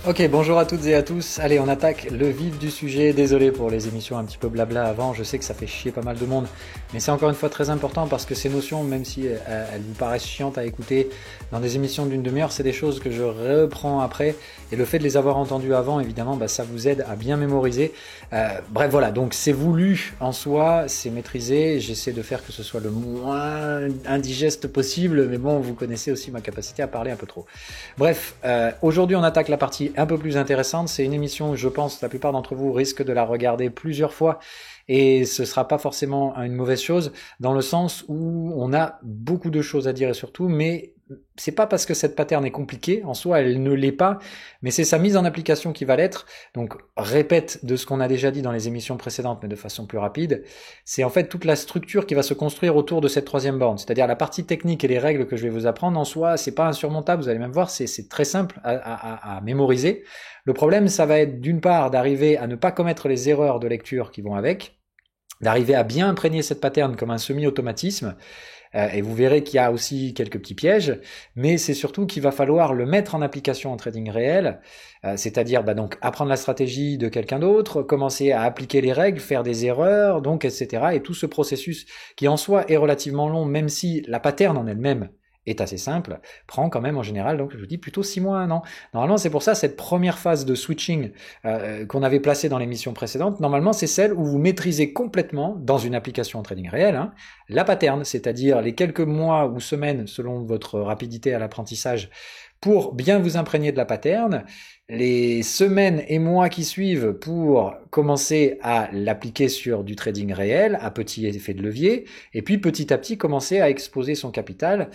Ok, bonjour à toutes et à tous. Allez, on attaque le vif du sujet. Désolé pour les émissions un petit peu blabla avant. Je sais que ça fait chier pas mal de monde, mais c'est encore une fois très important parce que ces notions, même si elles vous paraissent chiantes à écouter dans des émissions d'une demi-heure, c'est des choses que je reprends après. Et le fait de les avoir entendues avant, évidemment, ça vous aide à bien mémoriser. Bref, voilà. Donc c'est voulu en soi, c'est maîtrisé. J'essaie de faire que ce soit le moins indigeste possible, mais bon, vous connaissez aussi ma capacité à parler un peu trop. Bref, aujourd'hui on attaque la partie un peu plus intéressante. C'est une émission où je pense la plupart d'entre vous risquent de la regarder plusieurs fois et ce sera pas forcément une mauvaise chose dans le sens où on a beaucoup de choses à dire et surtout, mais c'est pas parce que cette pattern est compliquée, en soi elle ne l'est pas, mais c'est sa mise en application qui va l'être. Donc répète de ce qu'on a déjà dit dans les émissions précédentes, mais de façon plus rapide. C'est en fait toute la structure qui va se construire autour de cette troisième borne, c'est-à-dire la partie technique et les règles que je vais vous apprendre en soi, c'est pas insurmontable, vous allez même voir, c'est très simple à mémoriser. Le problème, ça va être d'une part d'arriver à ne pas commettre les erreurs de lecture qui vont avec, d'arriver à bien imprégner cette pattern comme un semi-automatisme, et vous verrez qu'il y a aussi quelques petits pièges, mais c'est surtout qu'il va falloir le mettre en application en trading réel, c'est-à-dire donc apprendre la stratégie de quelqu'un d'autre, commencer à appliquer les règles, faire des erreurs, donc etc. Et tout ce processus qui en soi est relativement long, même si la pattern en elle-même est assez simple, prend quand même en général, donc je vous dis plutôt 6 mois, 1 an. Normalement, c'est pour ça cette première phase de switching qu'on avait placée dans l'émission précédente, normalement c'est celle où vous maîtrisez complètement, dans une application en trading réel, la pattern, c'est-à-dire les quelques mois ou semaines selon votre rapidité à l'apprentissage, pour bien vous imprégner de la pattern, les semaines et mois qui suivent pour commencer à l'appliquer sur du trading réel, à petit effet de levier, et puis petit à petit commencer à exposer son capital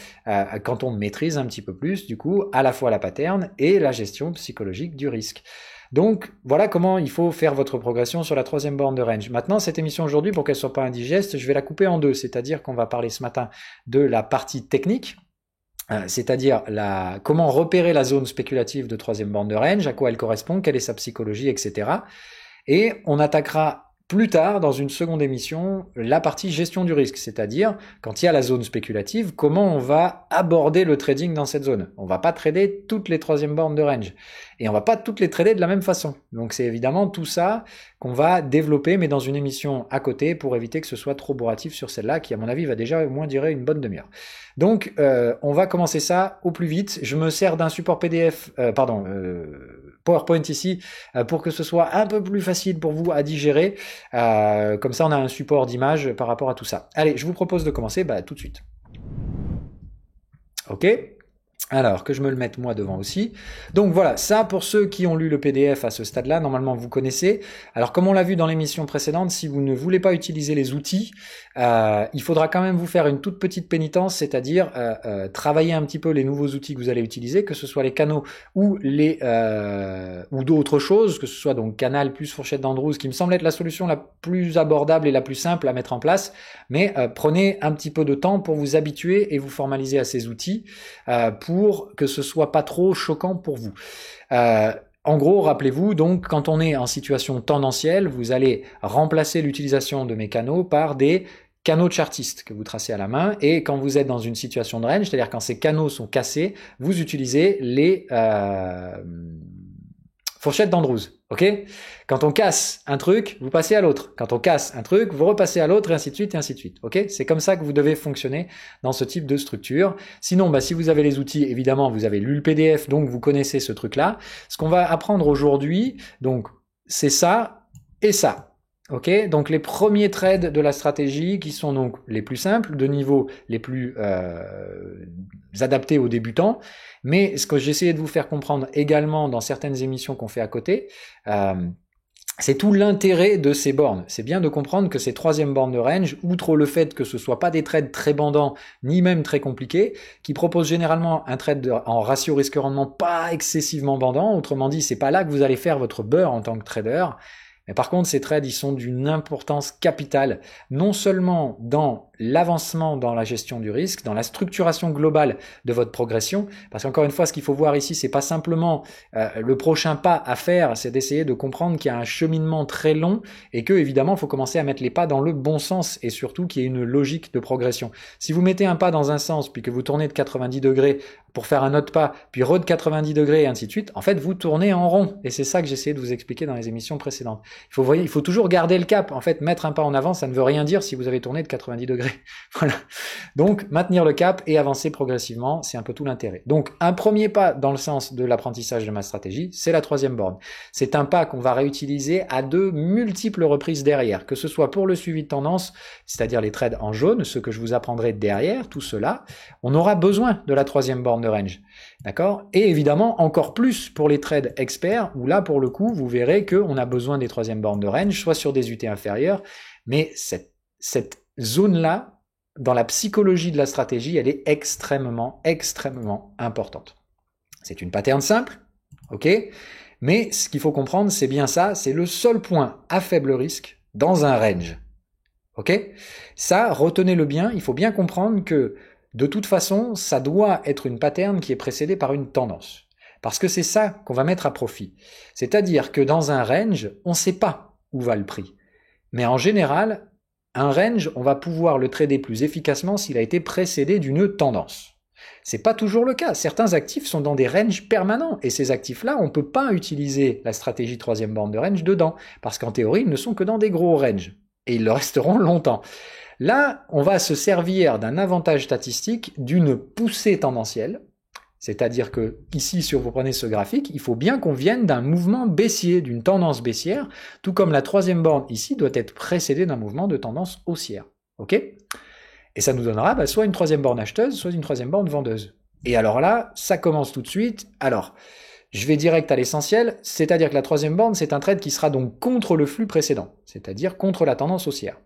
quand on maîtrise un petit peu plus, du coup, à la fois la pattern et la gestion psychologique du risque. Donc, voilà comment il faut faire votre progression sur la troisième borne de range. Maintenant, cette émission aujourd'hui, pour qu'elle soit pas indigeste, je vais la couper en deux, c'est-à-dire qu'on va parler ce matin de la partie technique, c'est-à-dire comment repérer la zone spéculative de troisième borne de range, à quoi elle correspond, quelle est sa psychologie, etc. Et on attaquera plus tard, dans une seconde émission, la partie gestion du risque, c'est-à-dire, quand il y a la zone spéculative, comment on va aborder le trading dans cette zone. On va pas trader toutes les troisième bornes de range. Et on va pas toutes les trader de la même façon. Donc c'est évidemment tout ça qu'on va développer, mais dans une émission à côté, pour éviter que ce soit trop bourratif sur celle-là, qui à mon avis va déjà au moins durer une bonne demi-heure. Donc on va commencer ça au plus vite. Je me sers d'un support PDF, PowerPoint ici, pour que ce soit un peu plus facile pour vous à digérer. Comme ça, on a un support d'image par rapport à tout ça. Allez, je vous propose de commencer tout de suite. Ok ? Alors, que je me le mette moi devant aussi. Donc voilà, ça pour ceux qui ont lu le PDF à ce stade-là, normalement vous connaissez. Alors comme on l'a vu dans l'émission précédente, si vous ne voulez pas utiliser les outils, il faudra quand même vous faire une toute petite pénitence, c'est-à-dire travailler un petit peu les nouveaux outils que vous allez utiliser, que ce soit les canaux ou ou d'autres choses, que ce soit donc Canal plus Fourchette d'Andrews, qui me semble être la solution la plus abordable et la plus simple à mettre en place. Mais prenez un petit peu de temps pour vous habituer et vous formaliser à ces outils pour que ce soit pas trop choquant pour vous. En gros, rappelez-vous, donc, quand on est en situation tendancielle, vous allez remplacer l'utilisation de mes canaux par des canaux de chartiste que vous tracez à la main, et quand vous êtes dans une situation de range, c'est-à-dire quand ces canaux sont cassés, vous utilisez les fourchettes d'Andrews, ok ? Quand on casse un truc, vous passez à l'autre. Quand on casse un truc, vous repassez à l'autre, et ainsi de suite, ok ? C'est comme ça que vous devez fonctionner dans ce type de structure. Sinon, si vous avez les outils, évidemment, vous avez lu le PDF, donc vous connaissez ce truc-là. Ce qu'on va apprendre aujourd'hui, donc, c'est ça et ça. Ok, donc les premiers trades de la stratégie qui sont donc les plus simples, de niveau les plus adaptés aux débutants, mais ce que j'essayais de vous faire comprendre également dans certaines émissions qu'on fait à côté, c'est tout l'intérêt de ces bornes. C'est bien de comprendre que ces troisième bornes de range, outre le fait que ce soit pas des trades très bandants, ni même très compliqués, qui proposent généralement un trade en ratio risque-rendement pas excessivement bandant, autrement dit, c'est pas là que vous allez faire votre beurre en tant que trader. Mais par contre, ces trades, ils sont d'une importance capitale, non seulement dans l'avancement dans la gestion du risque, dans la structuration globale de votre progression, parce qu'encore une fois, ce qu'il faut voir ici, c'est pas simplement le prochain pas à faire, c'est d'essayer de comprendre qu'il y a un cheminement très long et que, évidemment, il faut commencer à mettre les pas dans le bon sens et surtout qu'il y ait une logique de progression. Si vous mettez un pas dans un sens, puis que vous tournez de 90 degrés pour faire un autre pas, puis de 90 degrés et ainsi de suite, en fait, vous tournez en rond. Et c'est ça que j'essayais de vous expliquer dans les émissions précédentes. Il faut toujours garder le cap. En fait, mettre un pas en avant, ça ne veut rien dire si vous avez tourné de 90 degrés. Voilà. Donc, maintenir le cap et avancer progressivement, c'est un peu tout l'intérêt. Donc, un premier pas dans le sens de l'apprentissage de ma stratégie, c'est la troisième borne. C'est un pas qu'on va réutiliser à de multiples reprises derrière, que ce soit pour le suivi de tendance, c'est-à-dire les trades en jaune, ce que je vous apprendrai derrière, tout cela, on aura besoin de la troisième borne de range. D'accord? Et évidemment, encore plus pour les trades experts, où là, pour le coup, vous verrez qu'on a besoin des troisièmes bornes de range, soit sur des UT inférieures, mais cette zone-là, dans la psychologie de la stratégie, elle est extrêmement importante. C'est une pattern simple, ok? Mais ce qu'il faut comprendre, c'est bien ça, c'est le seul point à faible risque dans un range. Ok? Ça, retenez-le bien, il faut bien comprendre que de toute façon, ça doit être une pattern qui est précédée par une tendance. Parce que c'est ça qu'on va mettre à profit. C'est-à-dire que dans un range, on ne sait pas où va le prix. Mais en général, un range, on va pouvoir le trader plus efficacement s'il a été précédé d'une tendance. C'est pas toujours le cas. Certains actifs sont dans des ranges permanents et ces actifs-là, on peut pas utiliser la stratégie troisième borne de range dedans parce qu'en théorie, ils ne sont que dans des gros ranges et ils le resteront longtemps. Là, on va se servir d'un avantage statistique d'une poussée tendancielle, c'est-à-dire que ici, si vous prenez ce graphique, il faut bien qu'on vienne d'un mouvement baissier, d'une tendance baissière, tout comme la troisième borne ici doit être précédée d'un mouvement de tendance haussière. Ok ? Et ça nous donnera soit une troisième borne acheteuse, soit une troisième borne vendeuse. Et alors là, ça commence tout de suite. Alors, je vais direct à l'essentiel, c'est-à-dire que la troisième borne, c'est un trade qui sera donc contre le flux précédent, c'est-à-dire contre la tendance haussière.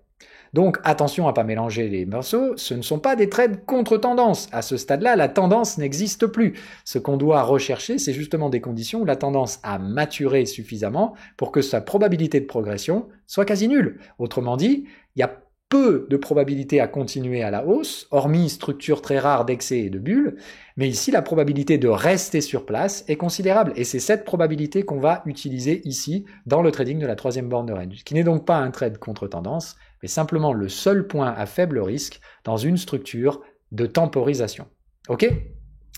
Donc attention à pas mélanger les morceaux, ce ne sont pas des trades contre-tendance. À ce stade-là, la tendance n'existe plus. Ce qu'on doit rechercher, c'est justement des conditions où la tendance a maturé suffisamment pour que sa probabilité de progression soit quasi nulle. Autrement dit, il y a peu de probabilité à continuer à la hausse, hormis structure très rare d'excès et de bulles, mais ici la probabilité de rester sur place est considérable, et c'est cette probabilité qu'on va utiliser ici dans le trading de la troisième borne de range, qui n'est donc pas un trade contre-tendance, mais simplement le seul point à faible risque dans une structure de temporisation. Ok ?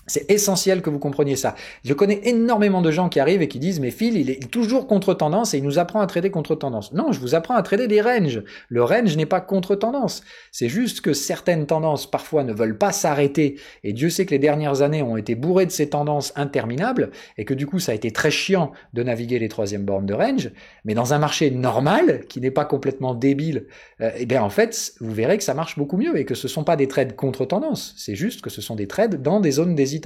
C'est essentiel que vous compreniez ça. Je connais énormément de gens qui arrivent et qui disent « Mais Phil, il est toujours contre-tendance et il nous apprend à trader contre-tendance. » Non, je vous apprends à trader des ranges. Le range n'est pas contre-tendance. C'est juste que certaines tendances, parfois, ne veulent pas s'arrêter. Et Dieu sait que les dernières années ont été bourrées de ces tendances interminables et que du coup, ça a été très chiant de naviguer les troisièmes bornes de range. Mais dans un marché normal, qui n'est pas complètement débile, eh bien en fait, vous verrez que ça marche beaucoup mieux et que ce ne sont pas des trades contre-tendance. C'est juste que ce sont des trades dans des zones d'hésitation.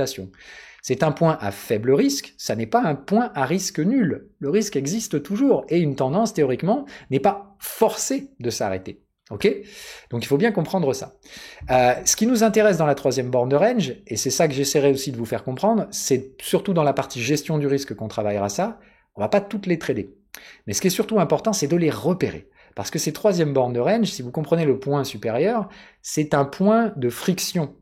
C'est un point à faible risque, ça n'est pas un point à risque nul. Le risque existe toujours et une tendance, théoriquement, n'est pas forcée de s'arrêter. Ok ? Donc il faut bien comprendre ça. Ce qui nous intéresse dans la troisième borne de range, et c'est ça que j'essaierai aussi de vous faire comprendre, c'est surtout dans la partie gestion du risque qu'on travaillera ça, on va pas toutes les trader. Mais ce qui est surtout important, c'est de les repérer. Parce que ces troisième bornes de range, si vous comprenez le point supérieur, c'est un point de friction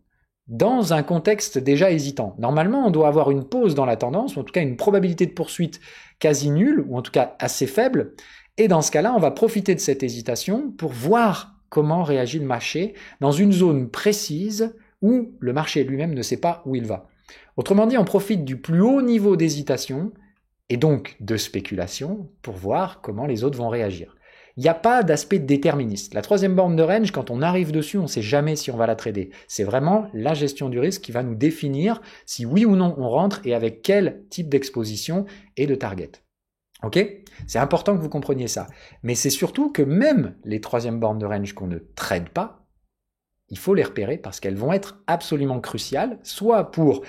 dans un contexte déjà hésitant. Normalement, on doit avoir une pause dans la tendance, ou en tout cas une probabilité de poursuite quasi nulle, ou en tout cas assez faible, et dans ce cas-là, on va profiter de cette hésitation pour voir comment réagit le marché dans une zone précise où le marché lui-même ne sait pas où il va. Autrement dit, on profite du plus haut niveau d'hésitation, et donc de spéculation, pour voir comment les autres vont réagir. Il n'y a pas d'aspect déterministe. La troisième borne de range, quand on arrive dessus, on ne sait jamais si on va la trader. C'est vraiment la gestion du risque qui va nous définir si oui ou non on rentre et avec quel type d'exposition et de target. Ok ? C'est important que vous compreniez ça. Mais c'est surtout que même les troisième bornes de range qu'on ne trade pas, il faut les repérer parce qu'elles vont être absolument cruciales, soit pour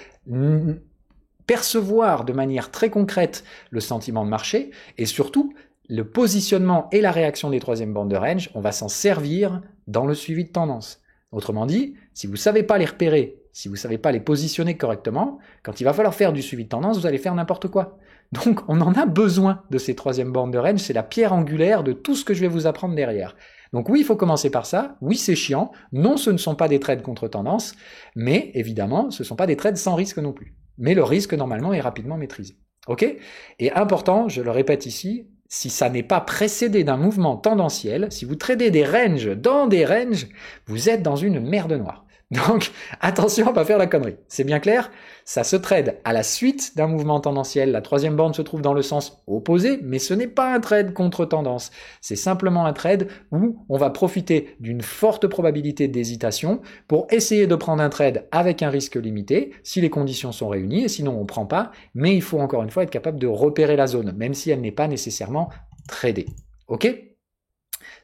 percevoir de manière très concrète le sentiment de marché et surtout le positionnement et la réaction des troisième bornes de range, on va s'en servir dans le suivi de tendance. Autrement dit, si vous ne savez pas les repérer, si vous ne savez pas les positionner correctement, quand il va falloir faire du suivi de tendance, vous allez faire n'importe quoi. Donc on en a besoin de ces troisièmes bornes de range, c'est la pierre angulaire de tout ce que je vais vous apprendre derrière. Donc oui, il faut commencer par ça, oui c'est chiant, non ce ne sont pas des trades contre tendance, mais évidemment ce ne sont pas des trades sans risque non plus. Mais le risque normalement est rapidement maîtrisé. Ok ? Et important, je le répète ici, si ça n'est pas précédé d'un mouvement tendanciel, si vous tradez des ranges dans des ranges, vous êtes dans une merde noire. Donc, attention à pas faire la connerie. C'est bien clair? Ça se trade à la suite d'un mouvement tendanciel. La troisième borne se trouve dans le sens opposé, mais ce n'est pas un trade contre tendance. C'est simplement un trade où on va profiter d'une forte probabilité d'hésitation pour essayer de prendre un trade avec un risque limité, si les conditions sont réunies, et sinon on prend pas. Mais il faut encore une fois être capable de repérer la zone, même si elle n'est pas nécessairement tradée. Ok?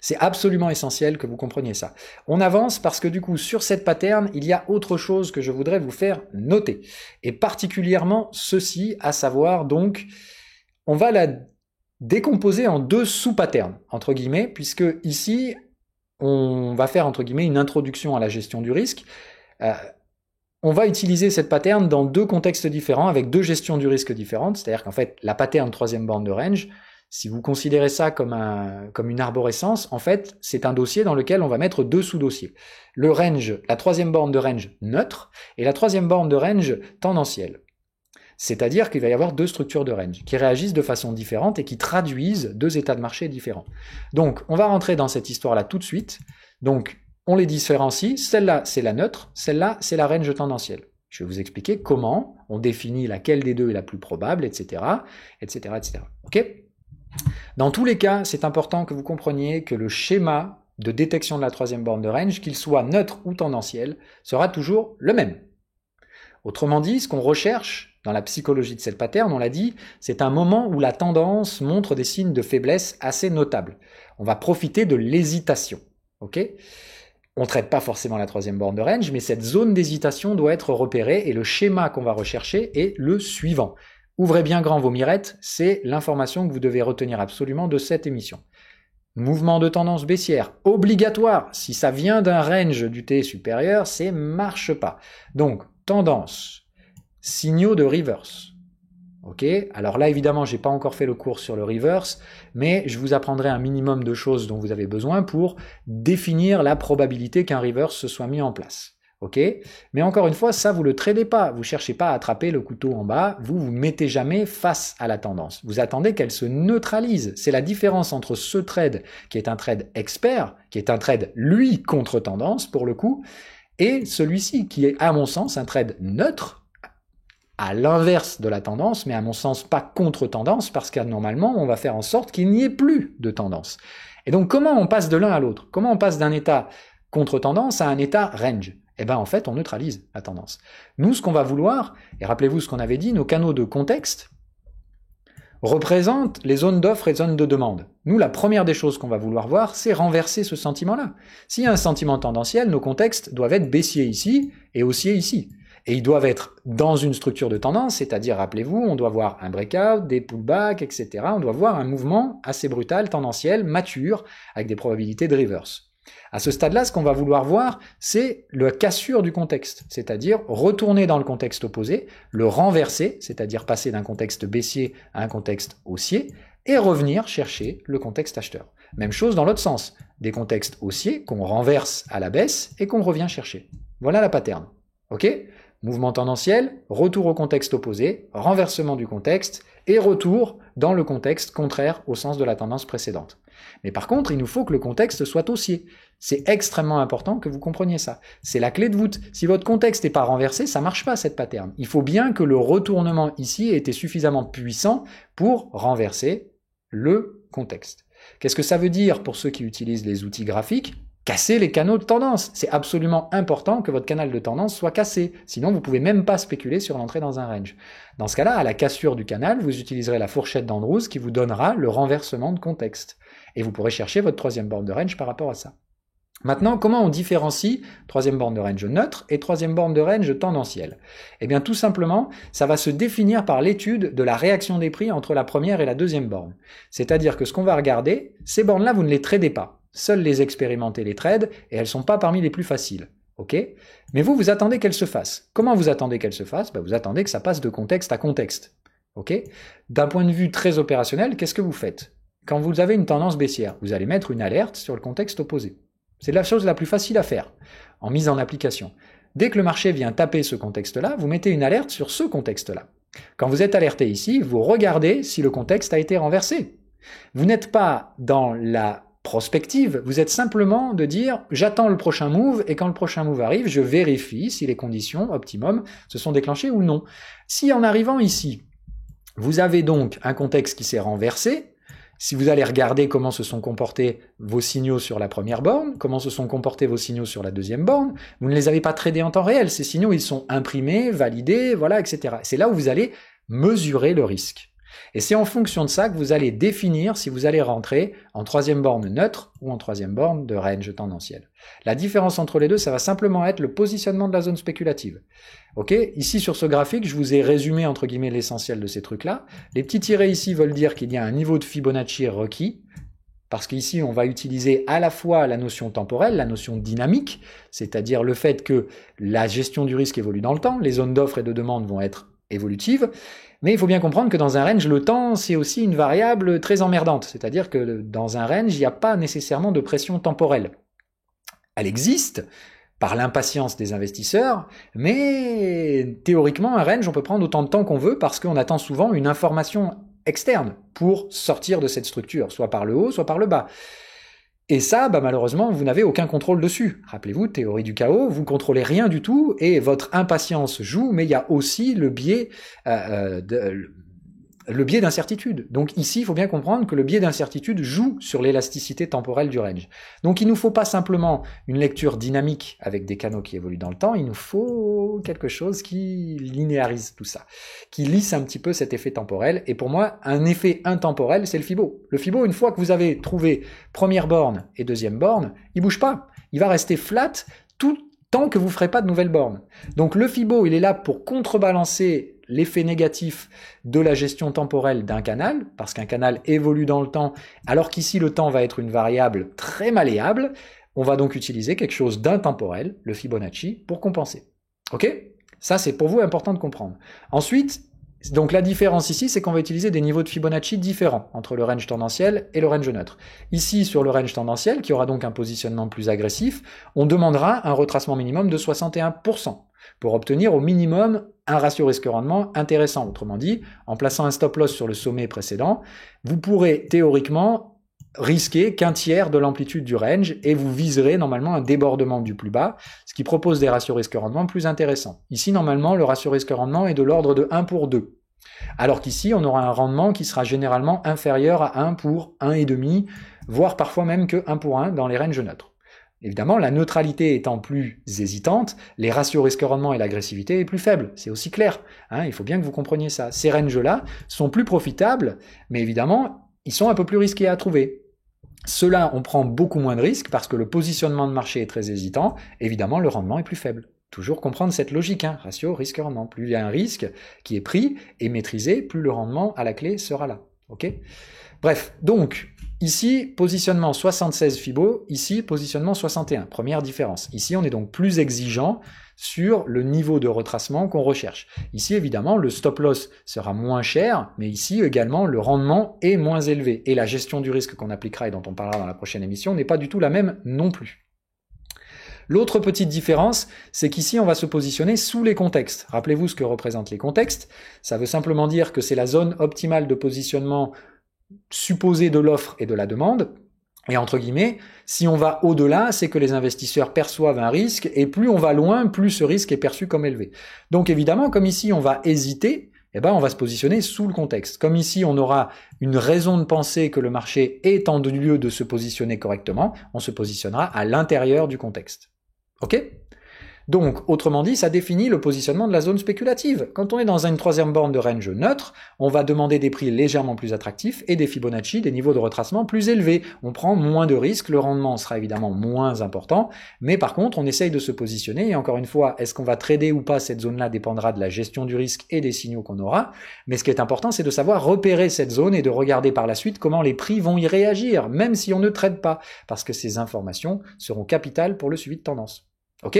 C'est absolument essentiel que vous compreniez ça. On avance parce que du coup, sur cette pattern, il y a autre chose que je voudrais vous faire noter. Et particulièrement ceci, à savoir donc, on va la décomposer en deux sous-patterns, entre guillemets, puisque ici, on va faire, entre guillemets, une introduction à la gestion du risque. On va utiliser cette pattern dans deux contextes différents, avec deux gestions du risque différentes. C'est-à-dire qu'en fait, la pattern troisième borne de range, si vous considérez ça comme une arborescence, en fait, c'est un dossier dans lequel on va mettre deux sous-dossiers. Le range, la troisième borne de range neutre et la troisième borne de range tendancielle. C'est-à-dire qu'il va y avoir deux structures de range qui réagissent de façon différente et qui traduisent deux états de marché différents. Donc, on va rentrer dans cette histoire-là tout de suite. Donc, on les différencie. Celle-là, c'est la neutre. Celle-là, c'est la range tendancielle. Je vais vous expliquer comment on définit laquelle des deux est la plus probable, etc., etc., etc. Ok ? Dans tous les cas, c'est important que vous compreniez que le schéma de détection de la troisième borne de range, qu'il soit neutre ou tendanciel, sera toujours le même. Autrement dit, ce qu'on recherche dans la psychologie de cette pattern, on l'a dit, c'est un moment où la tendance montre des signes de faiblesse assez notables. On va profiter de l'hésitation. Ok ? On ne traite pas forcément la troisième borne de range, mais cette zone d'hésitation doit être repérée et le schéma qu'on va rechercher est le suivant. Ouvrez bien grand vos mirettes, c'est l'information que vous devez retenir absolument de cette émission. Mouvement de tendance baissière, obligatoire. Si ça vient d'un range du T supérieur, c'est marche pas. Donc, tendance, signaux de reverse. Ok, alors là, évidemment, j'ai pas encore fait le cours sur le reverse, mais je vous apprendrai un minimum de choses dont vous avez besoin pour définir la probabilité qu'un reverse se soit mis en place. Ok, mais encore une fois, ça vous le tradez pas. Vous cherchez pas à attraper le couteau en bas. Vous mettez jamais face à la tendance. Vous attendez qu'elle se neutralise. C'est la différence entre ce trade qui est un trade expert, qui est un trade lui contre tendance pour le coup, et celui-ci qui est à mon sens un trade neutre, à l'inverse de la tendance, mais à mon sens pas contre tendance parce que normalement on va faire en sorte qu'il n'y ait plus de tendance. Et donc comment on passe de l'un à l'autre? Comment on passe d'un état contre tendance à un état range? Eh bien, en fait, on neutralise la tendance. Nous, ce qu'on va vouloir, et rappelez-vous ce qu'on avait dit, nos canaux de contexte représentent les zones d'offre et zones de demande. Nous, la première des choses qu'on va vouloir voir, c'est renverser ce sentiment-là. S'il y a un sentiment tendanciel, nos contextes doivent être baissiers ici et haussiers ici. Et ils doivent être dans une structure de tendance, c'est-à-dire, rappelez-vous, on doit voir un breakout, des pullbacks, etc. On doit voir un mouvement assez brutal, tendanciel, mature, avec des probabilités de reverse. À ce stade-là, ce qu'on va vouloir voir, c'est la cassure du contexte, c'est-à-dire retourner dans le contexte opposé, le renverser, c'est-à-dire passer d'un contexte baissier à un contexte haussier, et revenir chercher le contexte acheteur. Même chose dans l'autre sens, des contextes haussiers qu'on renverse à la baisse et qu'on revient chercher. Voilà la pattern. Ok ? Mouvement tendanciel, retour au contexte opposé, renversement du contexte, et retour dans le contexte contraire au sens de la tendance précédente. Mais par contre, il nous faut que le contexte soit haussier. C'est extrêmement important que vous compreniez ça. C'est la clé de voûte. Si votre contexte n'est pas renversé, ça marche pas cette pattern. Il faut bien que le retournement ici ait été suffisamment puissant pour renverser le contexte. Qu'est-ce que ça veut dire pour ceux qui utilisent les outils graphiques ? Casser les canaux de tendance. C'est absolument important que votre canal de tendance soit cassé. Sinon, vous ne pouvez même pas spéculer sur l'entrée dans un range. Dans ce cas-là, à la cassure du canal, vous utiliserez la fourchette d'Andrews qui vous donnera le renversement de contexte. Et vous pourrez chercher votre troisième borne de range par rapport à ça. Maintenant, comment on différencie troisième borne de range neutre et troisième borne de range tendancielle? Eh bien, tout simplement, ça va se définir par l'étude de la réaction des prix entre la première et la deuxième borne. C'est-à-dire que ce qu'on va regarder, ces bornes-là, vous ne les tradez pas. Seuls les expérimentés les tradent et elles ne sont pas parmi les plus faciles. Ok? Mais vous, vous attendez qu'elle se fasse. Comment vous attendez qu'elle se fasse? Vous attendez que ça passe de contexte à contexte. Ok? D'un point de vue très opérationnel, qu'est-ce que vous faites? Quand vous avez une tendance baissière, vous allez mettre une alerte sur le contexte opposé. C'est la chose la plus facile à faire, en mise en application. Dès que le marché vient taper ce contexte-là, vous mettez une alerte sur ce contexte-là. Quand vous êtes alerté ici, vous regardez si le contexte a été renversé. Vous n'êtes pas dans la prospective, vous êtes simplement de dire « j'attends le prochain move et quand le prochain move arrive, je vérifie si les conditions optimum se sont déclenchées ou non ». Si en arrivant ici, vous avez donc un contexte qui s'est renversé, si vous allez regarder comment se sont comportés vos signaux sur la première borne, comment se sont comportés vos signaux sur la deuxième borne, vous ne les avez pas tradés en temps réel. Ces signaux, ils sont imprimés, validés, voilà, etc. C'est là où vous allez mesurer le risque. Et c'est en fonction de ça que vous allez définir si vous allez rentrer en troisième borne neutre ou en troisième borne de range tendanciel. La différence entre les deux, ça va simplement être le positionnement de la zone spéculative. Ok, ici sur ce graphique, je vous ai résumé entre guillemets l'essentiel de ces trucs-là. Les petits tirets ici veulent dire qu'il y a un niveau de Fibonacci requis, parce qu'ici on va utiliser à la fois la notion temporelle, la notion dynamique, c'est-à-dire le fait que la gestion du risque évolue dans le temps, les zones d'offre et de demande vont être évolutives, mais il faut bien comprendre que dans un range, le temps, c'est aussi une variable très emmerdante, c'est-à-dire que dans un range, il n'y a pas nécessairement de pression temporelle. Elle existe par l'impatience des investisseurs, mais théoriquement, un range, on peut prendre autant de temps qu'on veut parce qu'on attend souvent une information externe pour sortir de cette structure, soit par le haut, soit par le bas. Et ça, malheureusement, vous n'avez aucun contrôle dessus. Rappelez-vous, théorie du chaos, vous contrôlez rien du tout et votre impatience joue, mais il y a aussi le biais d'incertitude. Donc ici, il faut bien comprendre que le biais d'incertitude joue sur l'élasticité temporelle du range. Donc il ne nous faut pas simplement une lecture dynamique avec des canaux qui évoluent dans le temps, il nous faut quelque chose qui linéarise tout ça, qui lisse un petit peu cet effet temporel. Et pour moi, un effet intemporel, c'est le Fibo. Le Fibo, une fois que vous avez trouvé première borne et deuxième borne, il bouge pas. Il va rester flat tout tant que vous ne ferez pas de nouvelles bornes. Donc le Fibo, il est là pour contrebalancer l'effet négatif de la gestion temporelle d'un canal, parce qu'un canal évolue dans le temps, alors qu'ici le temps va être une variable très malléable. On va donc utiliser quelque chose d'intemporel, le Fibonacci, pour compenser. Ok? Ça, c'est pour vous important de comprendre. Ensuite, donc la différence ici, c'est qu'on va utiliser des niveaux de Fibonacci différents entre le range tendanciel et le range neutre. Ici, sur le range tendanciel, qui aura donc un positionnement plus agressif, on demandera un retracement minimum de 61% pour obtenir au minimum un ratio risque-rendement intéressant. Autrement dit, en plaçant un stop-loss sur le sommet précédent, vous pourrez théoriquement risquer qu'un tiers de l'amplitude du range et vous viserez normalement un débordement du plus bas, ce qui propose des ratios risque-rendement plus intéressants. Ici, normalement, le ratio risque-rendement est de l'ordre de 1 pour 2. Alors qu'ici, on aura un rendement qui sera généralement inférieur à 1 pour 1,5, voire parfois même que 1 pour 1 dans les ranges neutres. Évidemment, la neutralité étant plus hésitante, les ratios risque-rendement et l'agressivité est plus faible. C'est aussi clair. Il faut bien que vous compreniez ça. Ces ranges-là sont plus profitables, mais évidemment, ils sont un peu plus risqués à trouver. Ceux-là, on prend beaucoup moins de risques parce que le positionnement de marché est très hésitant. Évidemment, le rendement est plus faible. Toujours comprendre cette logique, ratio risque-rendement. Plus il y a un risque qui est pris et maîtrisé, plus le rendement à la clé sera là. Ok ? Bref, donc, ici, positionnement 76 Fibo, ici, positionnement 61. Première différence. Ici, on est donc plus exigeant sur le niveau de retracement qu'on recherche. Ici, évidemment, le stop-loss sera moins cher, mais ici également, le rendement est moins élevé. Et la gestion du risque qu'on appliquera et dont on parlera dans la prochaine émission n'est pas du tout la même non plus. L'autre petite différence, c'est qu'ici, on va se positionner sous les contextes. Rappelez-vous ce que représentent les contextes. Ça veut simplement dire que c'est la zone optimale de positionnement supposée de l'offre et de la demande. Et entre guillemets, si on va au-delà, c'est que les investisseurs perçoivent un risque, et plus on va loin, plus ce risque est perçu comme élevé. Donc évidemment, comme ici on va hésiter, on va se positionner sous le contexte. Comme ici on aura une raison de penser que le marché est en lieu de se positionner correctement, on se positionnera à l'intérieur du contexte. Ok ? Donc, autrement dit, ça définit le positionnement de la zone spéculative. Quand on est dans une troisième borne de range neutre, on va demander des prix légèrement plus attractifs et des Fibonacci, des niveaux de retracement plus élevés. On prend moins de risques, le rendement sera évidemment moins important, mais par contre, on essaye de se positionner. Et encore une fois, est-ce qu'on va trader ou pas cette zone-là dépendra de la gestion du risque et des signaux qu'on aura. Mais ce qui est important, c'est de savoir repérer cette zone et de regarder par la suite comment les prix vont y réagir, même si on ne trade pas, parce que ces informations seront capitales pour le suivi de tendance. Ok?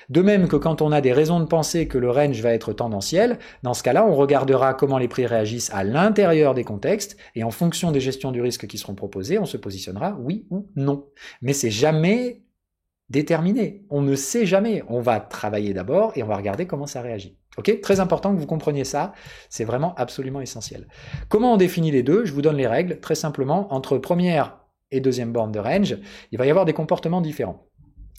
De même que quand on a des raisons de penser que le range va être tendanciel, dans ce cas-là, on regardera comment les prix réagissent à l'intérieur des contextes et en fonction des gestions du risque qui seront proposées, on se positionnera oui ou non. Mais c'est jamais déterminé. On ne sait jamais. On va travailler d'abord et on va regarder comment ça réagit. Ok? Très important que vous compreniez ça. C'est vraiment absolument essentiel. Comment on définit les deux? Je vous donne les règles. Très simplement, entre première et deuxième borne de range, il va y avoir des comportements différents.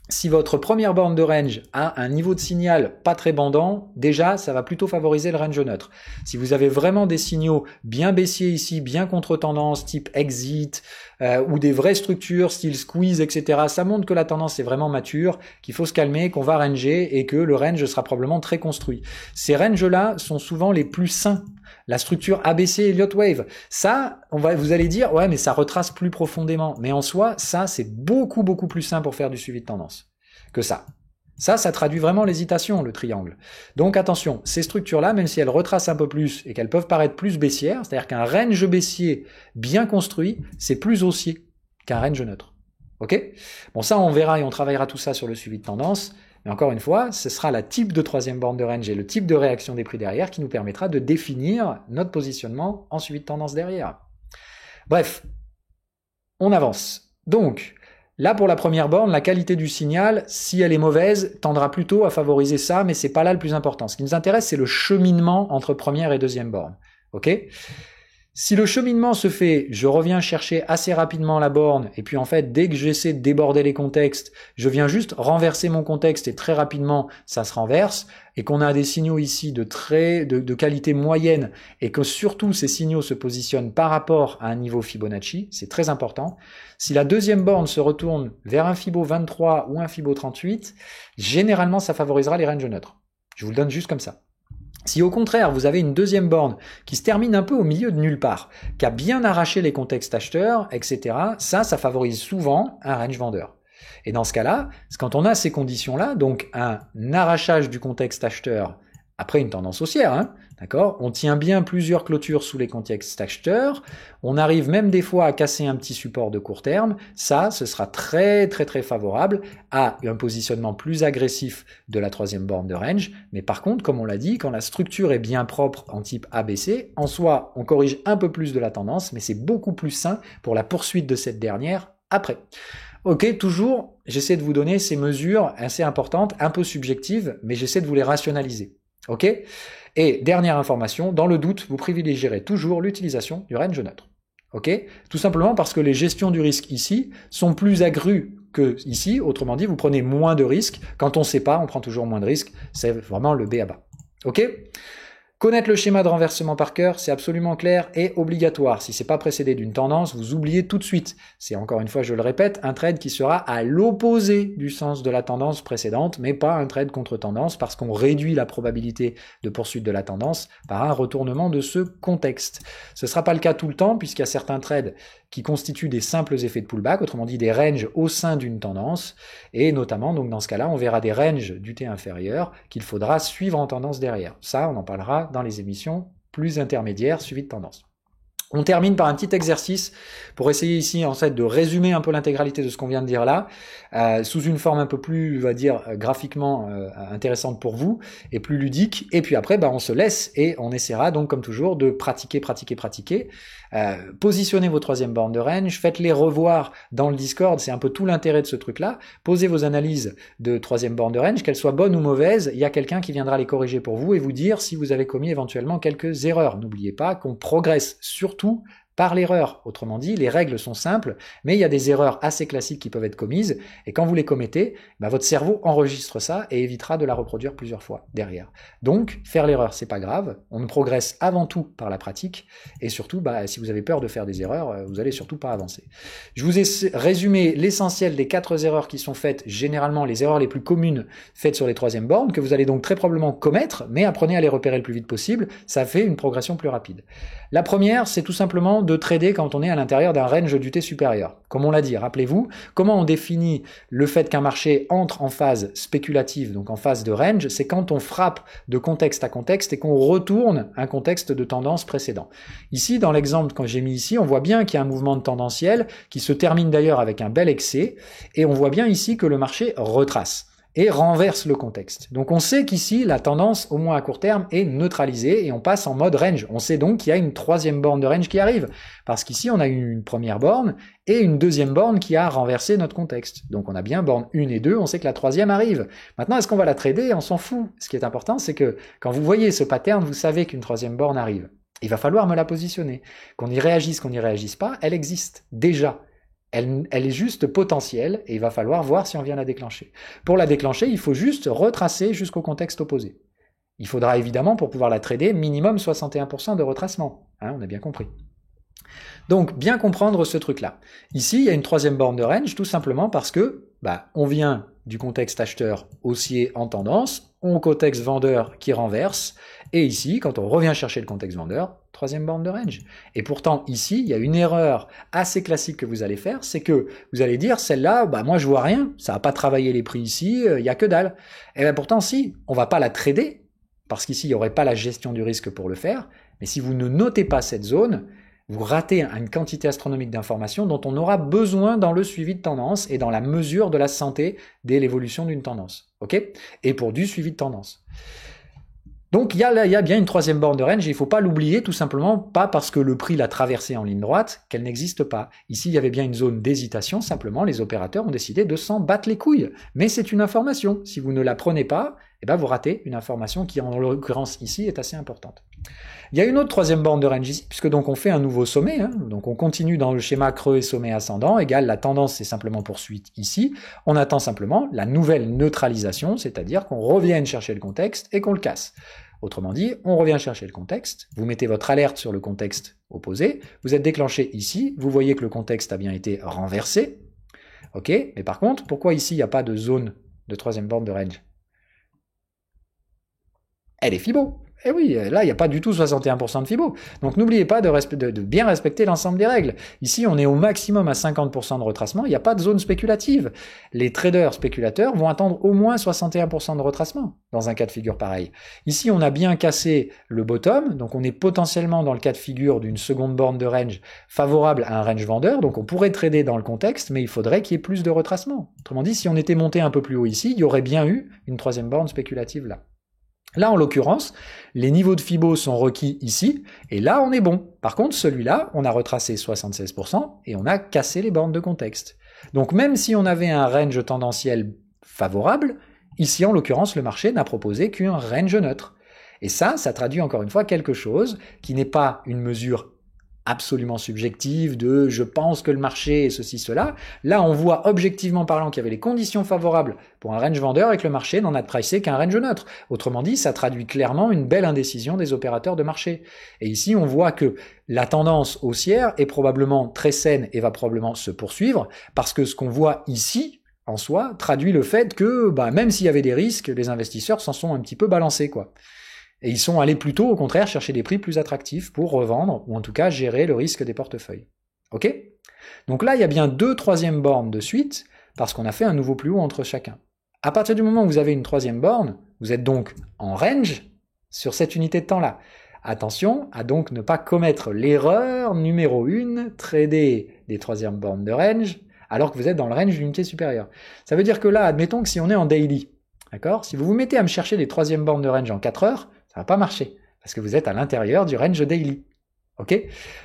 Si votre première borne de range a un niveau de signal pas très bandant, déjà, ça va plutôt favoriser le range neutre. Si vous avez vraiment des signaux bien baissiers ici, bien contre-tendance, type exit, ou des vraies structures, style squeeze, etc., ça montre que la tendance est vraiment mature, qu'il faut se calmer, qu'on va ranger et que le range sera probablement très construit. Ces ranges-là sont souvent les plus sains. La structure ABC Elliott Wave, ça, vous allez dire, ouais, mais ça retrace plus profondément. Mais en soi, ça, c'est beaucoup, beaucoup plus sain pour faire du suivi de tendance que ça. Ça traduit vraiment l'hésitation, le triangle. Donc attention, ces structures-là, même si elles retracent un peu plus et qu'elles peuvent paraître plus baissières, c'est-à-dire qu'un range baissier bien construit, c'est plus haussier qu'un range neutre. Ok? Bon, ça, on verra et on travaillera tout ça sur le suivi de tendance. Mais encore une fois, ce sera la type de troisième borne de range et le type de réaction des prix derrière qui nous permettra de définir notre positionnement en suivi de tendance derrière. Bref, on avance. Donc, là pour la première borne, la qualité du signal, si elle est mauvaise, tendra plutôt à favoriser ça, mais c'est pas là le plus important. Ce qui nous intéresse, c'est le cheminement entre première et deuxième borne. Ok ? Si le cheminement se fait, je reviens chercher assez rapidement la borne, et puis en fait, dès que j'essaie de déborder les contextes, je viens juste renverser mon contexte et très rapidement, ça se renverse, et qu'on a des signaux ici de qualité moyenne, et que surtout ces signaux se positionnent par rapport à un niveau Fibonacci, c'est très important. Si la deuxième borne se retourne vers un Fibo 23 ou un Fibo 38, généralement, ça favorisera les ranges neutres. Je vous le donne juste comme ça. Si au contraire, vous avez une deuxième borne qui se termine un peu au milieu de nulle part, qui a bien arraché les contextes acheteurs, etc., ça favorise souvent un range vendeur. Et dans ce cas-là, quand on a ces conditions-là, donc un arrachage du contexte acheteur après une tendance haussière, d'accord ? On tient bien plusieurs clôtures sous les contextes acheteurs, on arrive même des fois à casser un petit support de court terme, ça, ce sera très très très favorable à un positionnement plus agressif de la troisième borne de range, mais par contre, comme on l'a dit, quand la structure est bien propre en type ABC, en soi, on corrige un peu plus de la tendance, mais c'est beaucoup plus sain pour la poursuite de cette dernière après. Ok, toujours, j'essaie de vous donner ces mesures assez importantes, un peu subjectives, mais j'essaie de vous les rationaliser. Ok ? Et dernière information, dans le doute, vous privilégierez toujours l'utilisation du range neutre. Ok ? Tout simplement parce que les gestions du risque ici sont plus accrues que ici, autrement dit, vous prenez moins de risques. Quand on ne sait pas, on prend toujours moins de risques. C'est vraiment le B à bas. Ok ? Connaître le schéma de renversement par cœur, c'est absolument clair et obligatoire. Si c'est pas précédé d'une tendance, vous oubliez tout de suite. C'est encore une fois, je le répète, un trade qui sera à l'opposé du sens de la tendance précédente, mais pas un trade contre tendance parce qu'on réduit la probabilité de poursuite de la tendance par un retournement de ce contexte. Ce sera pas le cas tout le temps puisqu'il y a certains trades qui constituent des simples effets de pullback, autrement dit des ranges au sein d'une tendance, et notamment, donc dans ce cas-là, on verra des ranges du T inférieur qu'il faudra suivre en tendance derrière. Ça, on en parlera dans les émissions plus intermédiaires, suivi de tendance. On termine par un petit exercice pour essayer ici en fait de résumer un peu l'intégralité de ce qu'on vient de dire là, sous une forme un peu plus, on va dire, graphiquement intéressante pour vous et plus ludique. Et puis après, on se laisse et on essaiera donc comme toujours de pratiquer. Positionnez vos troisième bornes de range, faites-les revoir dans le Discord, c'est un peu tout l'intérêt de ce truc-là. Posez vos analyses de troisième borne de range, qu'elles soient bonnes ou mauvaises, il y a quelqu'un qui viendra les corriger pour vous et vous dire si vous avez commis éventuellement quelques erreurs. N'oubliez pas qu'on progresse surtout par l'erreur. Autrement dit, les règles sont simples, mais il y a des erreurs assez classiques qui peuvent être commises, et quand vous les commettez, votre cerveau enregistre ça et évitera de la reproduire plusieurs fois derrière. Donc, faire l'erreur, c'est pas grave, on ne progresse avant tout par la pratique, et surtout, si vous avez peur de faire des erreurs, vous allez surtout pas avancer. Je vous ai résumé l'essentiel des 4 erreurs qui sont faites, généralement les erreurs les plus communes faites sur les troisième bornes, que vous allez donc très probablement commettre, mais apprenez à les repérer le plus vite possible, ça fait une progression plus rapide. La première, c'est tout simplement de trader quand on est à l'intérieur d'un range du T supérieur. Comme on l'a dit, rappelez-vous, comment on définit le fait qu'un marché entre en phase spéculative, donc en phase de range, c'est quand on frappe de contexte à contexte et qu'on retourne un contexte de tendance précédent. Ici, dans l'exemple que j'ai mis ici, on voit bien qu'il y a un mouvement de tendanciel qui se termine d'ailleurs avec un bel excès, et on voit bien ici que le marché retrace. et renverse le contexte. Donc on sait qu'ici, la tendance, au moins à court terme, est neutralisée et on passe en mode range. On sait donc qu'il y a une troisième borne de range qui arrive, parce qu'ici on a eu une première borne et une deuxième borne qui a renversé notre contexte. Donc on a bien borne 1 et 2, on sait que la troisième arrive. Maintenant, est-ce qu'on va la trader? On s'en fout. Ce qui est important, c'est que quand vous voyez ce pattern, vous savez qu'une troisième borne arrive. Il va falloir me la positionner. Qu'on y réagisse, qu'on n'y réagisse pas, elle existe déjà. Elle est juste potentielle et il va falloir voir si on vient la déclencher. Pour la déclencher, il faut juste retracer jusqu'au contexte opposé. Il faudra évidemment, pour pouvoir la trader, minimum 61% de retracement. Hein, on a bien compris. Donc, bien comprendre ce truc-là. Ici, il y a une troisième borne de range, tout simplement parce que on vient du contexte acheteur haussier en tendance, au contexte vendeur qui renverse, et ici, quand on revient chercher le contexte vendeur, troisième borne de range. Et pourtant, ici, il y a une erreur assez classique que vous allez faire, c'est que vous allez dire, celle-là, moi je vois rien, ça va pas travailler les prix ici, il y a que dalle. Et bien pourtant, si, on va pas la trader, parce qu'ici, il n'y aurait pas la gestion du risque pour le faire, mais si vous ne notez pas cette zone, vous ratez une quantité astronomique d'informations dont on aura besoin dans le suivi de tendance et dans la mesure de la santé de l'évolution d'une tendance. Ok ? Et pour du suivi de tendance. Donc il y a bien une troisième borne de range et il ne faut pas l'oublier tout simplement, pas parce que le prix l'a traversée en ligne droite, qu'elle n'existe pas. Ici, il y avait bien une zone d'hésitation, simplement les opérateurs ont décidé de s'en battre les couilles. Mais c'est une information. Si vous ne la prenez pas, vous ratez une information qui, en l'occurrence ici, est assez importante. Il y a une autre troisième borne de range ici, puisque donc on fait un nouveau sommet, donc on continue dans le schéma creux et sommet ascendant, égale la tendance c'est simplement poursuite ici, on attend simplement la nouvelle neutralisation, c'est-à-dire qu'on revienne chercher le contexte et qu'on le casse. Autrement dit, on revient chercher le contexte, vous mettez votre alerte sur le contexte opposé, vous êtes déclenché ici, vous voyez que le contexte a bien été renversé, ok, mais par contre, pourquoi ici il n'y a pas de zone de troisième borne de range? Elle est Fibo. Eh oui, là, il n'y a pas du tout 61% de Fibo. Donc n'oubliez pas de bien respecter l'ensemble des règles. Ici, on est au maximum à 50% de retracement, il n'y a pas de zone spéculative. Les traders spéculateurs vont attendre au moins 61% de retracement dans un cas de figure pareil. Ici, on a bien cassé le bottom, donc on est potentiellement dans le cas de figure d'une seconde borne de range favorable à un range vendeur, donc on pourrait trader dans le contexte, mais il faudrait qu'il y ait plus de retracement. Autrement dit, si on était monté un peu plus haut ici, il y aurait bien eu une troisième borne spéculative là. Là, en l'occurrence, les niveaux de Fibo sont requis ici, et là, on est bon. Par contre, celui-là, on a retracé 76% et on a cassé les bornes de contexte. Donc, même si on avait un range tendanciel favorable, ici, en l'occurrence, le marché n'a proposé qu'un range neutre. Et ça traduit encore une fois quelque chose qui n'est pas une mesure absolument subjective de « je pense que le marché est ceci, cela ». Là, on voit objectivement parlant qu'il y avait les conditions favorables pour un range vendeur et que le marché n'en a pricé qu'un range neutre. Autrement dit, ça traduit clairement une belle indécision des opérateurs de marché. Et ici, on voit que la tendance haussière est probablement très saine et va probablement se poursuivre parce que ce qu'on voit ici, en soi, traduit le fait que même s'il y avait des risques, les investisseurs s'en sont un petit peu balancés, quoi. Et ils sont allés plutôt, au contraire, chercher des prix plus attractifs pour revendre, ou en tout cas gérer le risque des portefeuilles. Ok ? Donc là, il y a bien 2 troisièmes bornes de suite, parce qu'on a fait un nouveau plus haut entre chacun. À partir du moment où vous avez une troisième borne, vous êtes donc en range sur cette unité de temps-là. Attention à donc ne pas commettre l'erreur numéro 1, trader des troisièmes bornes de range, alors que vous êtes dans le range d'unité supérieure. Ça veut dire que là, admettons que si on est en daily, d'accord ? Si vous vous mettez à me chercher les troisièmes bornes de range en 4 heures, ça va pas marcher, parce que vous êtes à l'intérieur du range daily. Ok ?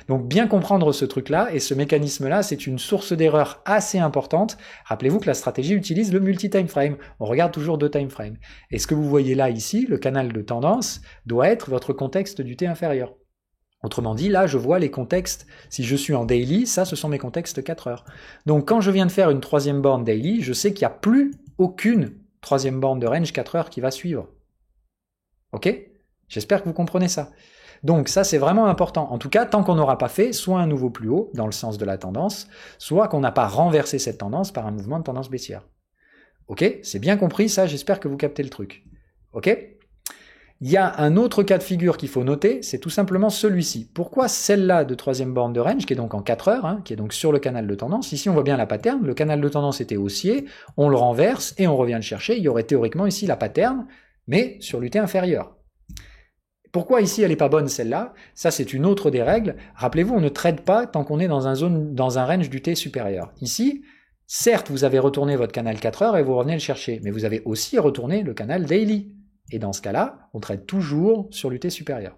Donc bien comprendre ce truc-là, et ce mécanisme-là, c'est une source d'erreur assez importante. Rappelez-vous que la stratégie utilise le multi-time frame. On regarde toujours 2 time frames. Et ce que vous voyez là, ici, le canal de tendance, doit être votre contexte du T inférieur. Autrement dit, là, je vois les contextes. Si je suis en daily, ça, ce sont mes contextes 4 heures. Donc quand je viens de faire une troisième borne daily, je sais qu'il n'y a plus aucune troisième borne de range 4 heures qui va suivre. Ok ? J'espère que vous comprenez ça. Donc ça, c'est vraiment important. En tout cas, tant qu'on n'aura pas fait soit un nouveau plus haut, dans le sens de la tendance, soit qu'on n'a pas renversé cette tendance par un mouvement de tendance baissière. Ok ? C'est bien compris, ça, j'espère que vous captez le truc. Ok ? Il y a un autre cas de figure qu'il faut noter, c'est tout simplement celui-ci. Pourquoi celle-là de troisième borne de range, qui est donc en 4 heures, qui est donc sur le canal de tendance, ici on voit bien la pattern, le canal de tendance était haussier, on le renverse et on revient le chercher, il y aurait théoriquement ici la pattern, mais sur l'UT inférieur. Pourquoi ici elle n'est pas bonne celle-là? Ça c'est une autre des règles. Rappelez-vous, on ne trade pas tant qu'on est dans un range du T supérieur. Ici, Certes, vous avez retourné votre canal 4 heures et vous revenez le chercher, mais vous avez aussi retourné le canal daily. Et dans ce cas-là, on trade toujours sur l'UT supérieur.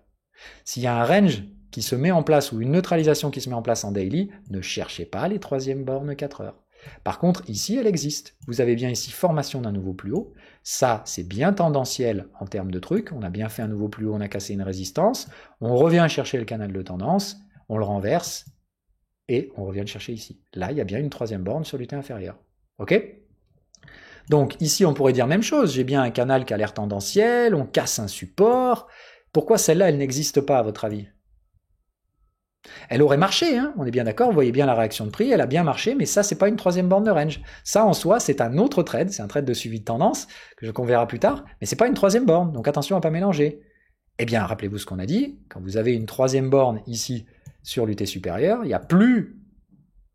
S'il y a un range qui se met en place ou une neutralisation qui se met en place en daily, ne cherchez pas les troisièmes bornes 4 heures. Par contre, ici, elle existe. Vous avez bien ici formation d'un nouveau plus haut. Ça, c'est bien tendanciel en termes de trucs. On a bien fait un nouveau plus haut, on a cassé une résistance. On revient chercher le canal de tendance, on le renverse et on revient le chercher ici. Là, il y a bien une troisième borne sur l'UT inférieur. OK ? Donc ici, on pourrait dire même chose. J'ai bien un canal qui a l'air tendanciel, on casse un support. Pourquoi celle-là, elle n'existe pas à votre avis ? Elle aurait marché, hein, on est bien d'accord, vous voyez bien la réaction de prix, elle a bien marché, mais ça, c'est pas une troisième borne de range. Ça, en soi, c'est un autre trade, c'est un trade de suivi de tendance, qu'on verra plus tard, mais c'est pas une troisième borne, donc attention à pas mélanger. Eh bien, rappelez-vous ce qu'on a dit, quand vous avez une troisième borne ici sur l'UT supérieur, il n'y a plus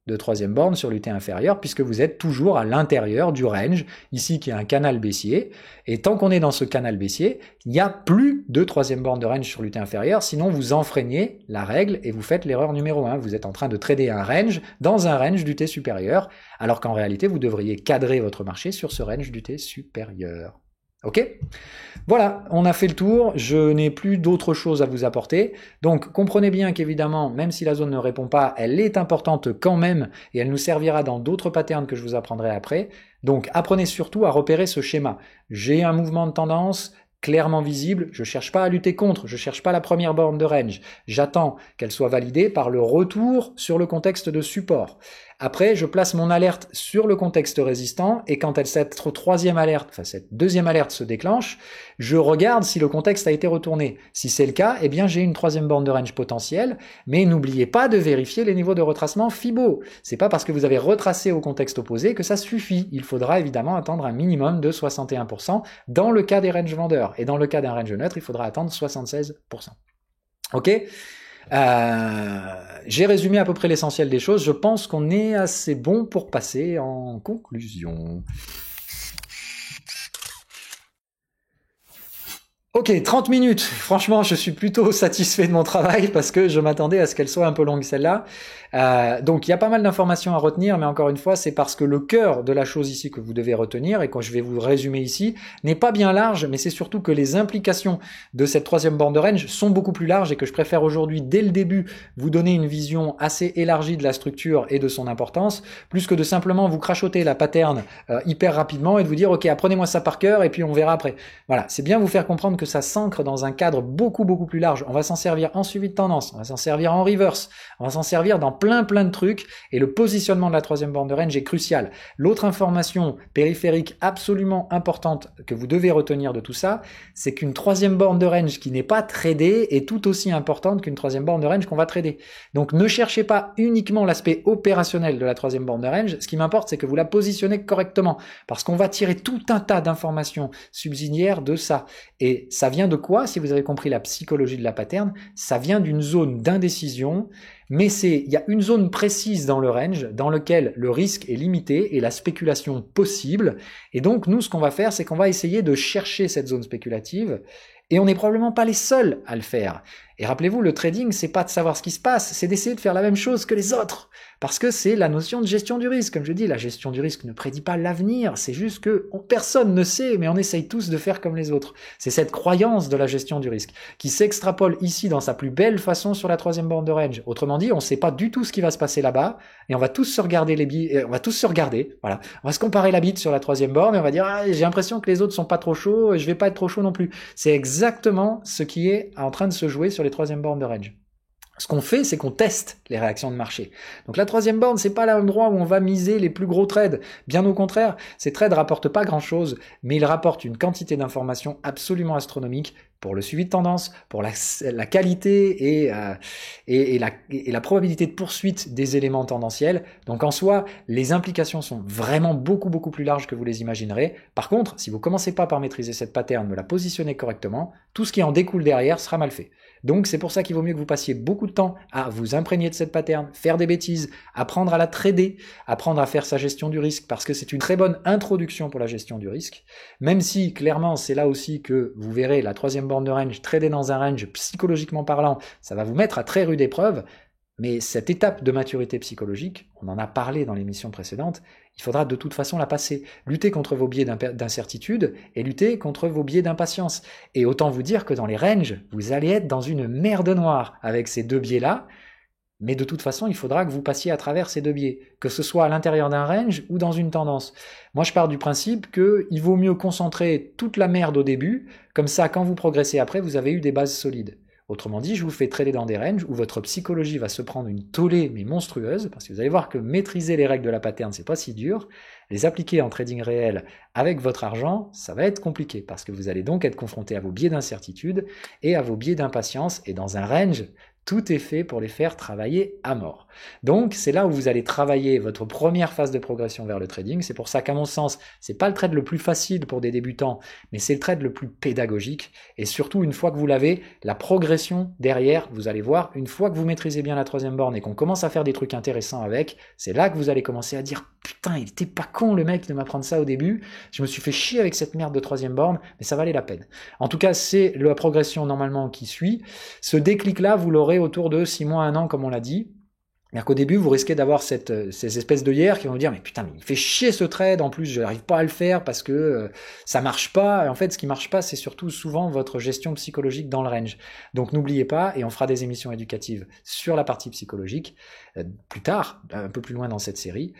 de troisième borne sur l'UT inférieur, puisque vous êtes toujours à l'intérieur du range, ici qui est un canal baissier, et tant qu'on est dans ce canal baissier, il n'y a plus de troisième borne de range sur l'UT inférieur, sinon vous enfreignez la règle et vous faites l'erreur numéro 1. Vous êtes en train de trader un range dans un range d'UT supérieur, alors qu'en réalité, vous devriez cadrer votre marché sur ce range d'UT supérieur. Ok ? Voilà, on a fait le tour, je n'ai plus d'autre chose à vous apporter. Donc comprenez bien qu'évidemment, même si la zone ne répond pas, elle est importante quand même et elle nous servira dans d'autres patterns que je vous apprendrai après. Donc apprenez surtout à repérer ce schéma. J'ai un mouvement de tendance clairement visible, je ne cherche pas à lutter contre, je ne cherche pas la première borne de range. J'attends qu'elle soit validée par le retour sur le contexte de support. Après, je place mon alerte sur le contexte résistant et quand cette troisième alerte, enfin cette deuxième alerte se déclenche, je regarde si le contexte a été retourné. Si c'est le cas, eh bien j'ai une troisième borne de range potentielle, mais n'oubliez pas de vérifier les niveaux de retracement Fibo. C'est pas parce que vous avez retracé au contexte opposé que ça suffit. Il faudra évidemment attendre un minimum de 61% dans le cas des range vendeurs. Et dans le cas d'un range neutre, il faudra attendre 76%. Ok ? J'ai résumé à peu près l'essentiel des choses. Je pense qu'on est assez bon pour passer en conclusion. Ok, 30 minutes. Franchement, je suis plutôt satisfait de mon travail parce que je m'attendais à ce qu'elle soit un peu longue celle-là. Donc il y a pas mal d'informations à retenir, mais encore une fois, c'est parce que le cœur de la chose ici que vous devez retenir, et quand je vais vous résumer ici, n'est pas bien large, mais c'est surtout que les implications de cette troisième borne de range sont beaucoup plus larges et que je préfère aujourd'hui, dès le début, vous donner une vision assez élargie de la structure et de son importance, plus que de simplement vous crachoter la pattern hyper rapidement et de vous dire, ok, apprenez-moi ça par cœur et puis on verra après. Voilà, c'est bien vous faire comprendre que ça s'ancre dans un cadre beaucoup plus large. On va s'en servir en suivi de tendance, on va s'en servir en reverse, on va s'en servir dans plein de trucs, et le positionnement de la troisième borne de range est crucial. L'autre information périphérique absolument importante que vous devez retenir de tout ça, c'est qu'une troisième borne de range qui n'est pas tradée est tout aussi importante qu'une troisième borne de range qu'on va trader. Donc ne cherchez pas uniquement l'aspect opérationnel de la troisième borne de range, ce qui m'importe c'est que vous la positionnez correctement, parce qu'on va tirer tout un tas d'informations subsidiaires de ça. Et ça vient de quoi? Si vous avez compris la psychologie de la pattern, ça vient d'une zone d'indécision, mais il y a une zone précise dans le range dans lequel le risque est limité et la spéculation possible. Et donc, nous, ce qu'on va faire, c'est qu'on va essayer de chercher cette zone spéculative. Et on n'est probablement pas les seuls à le faire. Et rappelez-vous, le trading, c'est pas de savoir ce qui se passe, c'est d'essayer de faire la même chose que les autres. Parce que c'est la notion de gestion du risque. Comme je dis, la gestion du risque ne prédit pas l'avenir, c'est juste que personne ne sait, mais on essaye tous de faire comme les autres. C'est cette croyance de la gestion du risque qui s'extrapole ici dans sa plus belle façon sur la troisième borne de range. Autrement dit, on ne sait pas du tout ce qui va se passer là-bas, et on va tous se regarder voilà. On va se comparer la bite sur la troisième borne, et on va dire, ah, j'ai l'impression que les autres sont pas trop chauds, et je vais pas être trop chaud non plus. C'est exactement ce qui est en train de se jouer sur les troisième bornes de range. Ce qu'on fait, c'est qu'on teste les réactions de marché. Donc la troisième borne, c'est pas l'endroit où on va miser les plus gros trades. Bien au contraire, ces trades rapportent pas grand-chose, mais ils rapportent une quantité d'informations absolument astronomique pour le suivi de tendance, pour la qualité et la probabilité de poursuite des éléments tendanciels. Donc en soi, les implications sont vraiment beaucoup plus larges que vous les imaginerez. Par contre, si vous commencez pas par maîtriser cette pattern, me la positionner correctement, tout ce qui en découle derrière sera mal fait. Donc c'est pour ça qu'il vaut mieux que vous passiez beaucoup de temps à vous imprégner de cette pattern, faire des bêtises, apprendre à la trader, apprendre à faire sa gestion du risque, parce que c'est une très bonne introduction pour la gestion du risque, même si clairement c'est là aussi que vous verrez la troisième borne de range, trader dans un range psychologiquement parlant, ça va vous mettre à très rude épreuve. Mais cette étape de maturité psychologique, on en a parlé dans l'émission précédente, il faudra de toute façon la passer. Lutter contre vos biais d'incertitude et lutter contre vos biais d'impatience. Et autant vous dire que dans les ranges, vous allez être dans une merde noire avec ces deux biais-là, mais de toute façon, il faudra que vous passiez à travers ces deux biais, que ce soit à l'intérieur d'un range ou dans une tendance. Moi, je pars du principe qu'il vaut mieux concentrer toute la merde au début, comme ça, quand vous progressez après, vous avez eu des bases solides. Autrement dit, je vous fais trader dans des ranges où votre psychologie va se prendre une tollée mais monstrueuse, parce que vous allez voir que maîtriser les règles de la pattern, c'est pas si dur. Les appliquer en trading réel avec votre argent, ça va être compliqué, parce que vous allez donc être confronté à vos biais d'incertitude et à vos biais d'impatience, et dans un range, tout est fait pour les faire travailler à mort. Donc, c'est là où vous allez travailler votre première phase de progression vers le trading. C'est pour ça qu'à mon sens, c'est pas le trade le plus facile pour des débutants, mais c'est le trade le plus pédagogique. Et surtout, une fois que vous l'avez, la progression derrière, vous allez voir, une fois que vous maîtrisez bien la troisième borne et qu'on commence à faire des trucs intéressants avec, c'est là que vous allez commencer à dire « Putain, il était pas con le mec de m'apprendre ça au début. Je me suis fait chier avec cette merde de troisième borne, mais ça valait la peine. » En tout cas, c'est la progression normalement qui suit. Ce déclic-là, vous l'aurez autour de 6 mois, 1 an, comme on l'a dit. C'est-à-dire qu'au début, vous risquez d'avoir ces espèces d'œillères qui vont vous dire « Mais putain, mais il fait chier ce trade, en plus, je n'arrive pas à le faire parce que ça marche pas. » Et en fait, ce qui marche pas, c'est surtout souvent votre gestion psychologique dans le range. Donc n'oubliez pas, et on fera des émissions éducatives sur la partie psychologique, plus tard, un peu plus loin dans cette série,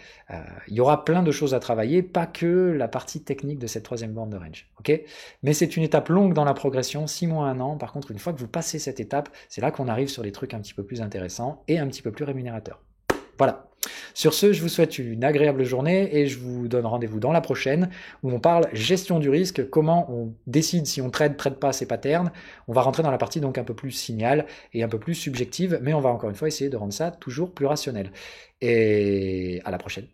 il y aura plein de choses à travailler, pas que la partie technique de cette troisième borne de range. Okay, mais c'est une étape longue dans la progression, 6 mois, 1 an. Par contre, une fois que vous passez cette étape, c'est là qu'on arrive sur les trucs un petit peu plus intéressants et un petit peu plus rémunérateurs. Voilà. Sur ce, je vous souhaite une agréable journée et je vous donne rendez-vous dans la prochaine où on parle gestion du risque, comment on décide si on trade pas ces patterns. On va rentrer dans la partie donc un peu plus signal et un peu plus subjective, mais on va encore une fois essayer de rendre ça toujours plus rationnel. Et à la prochaine.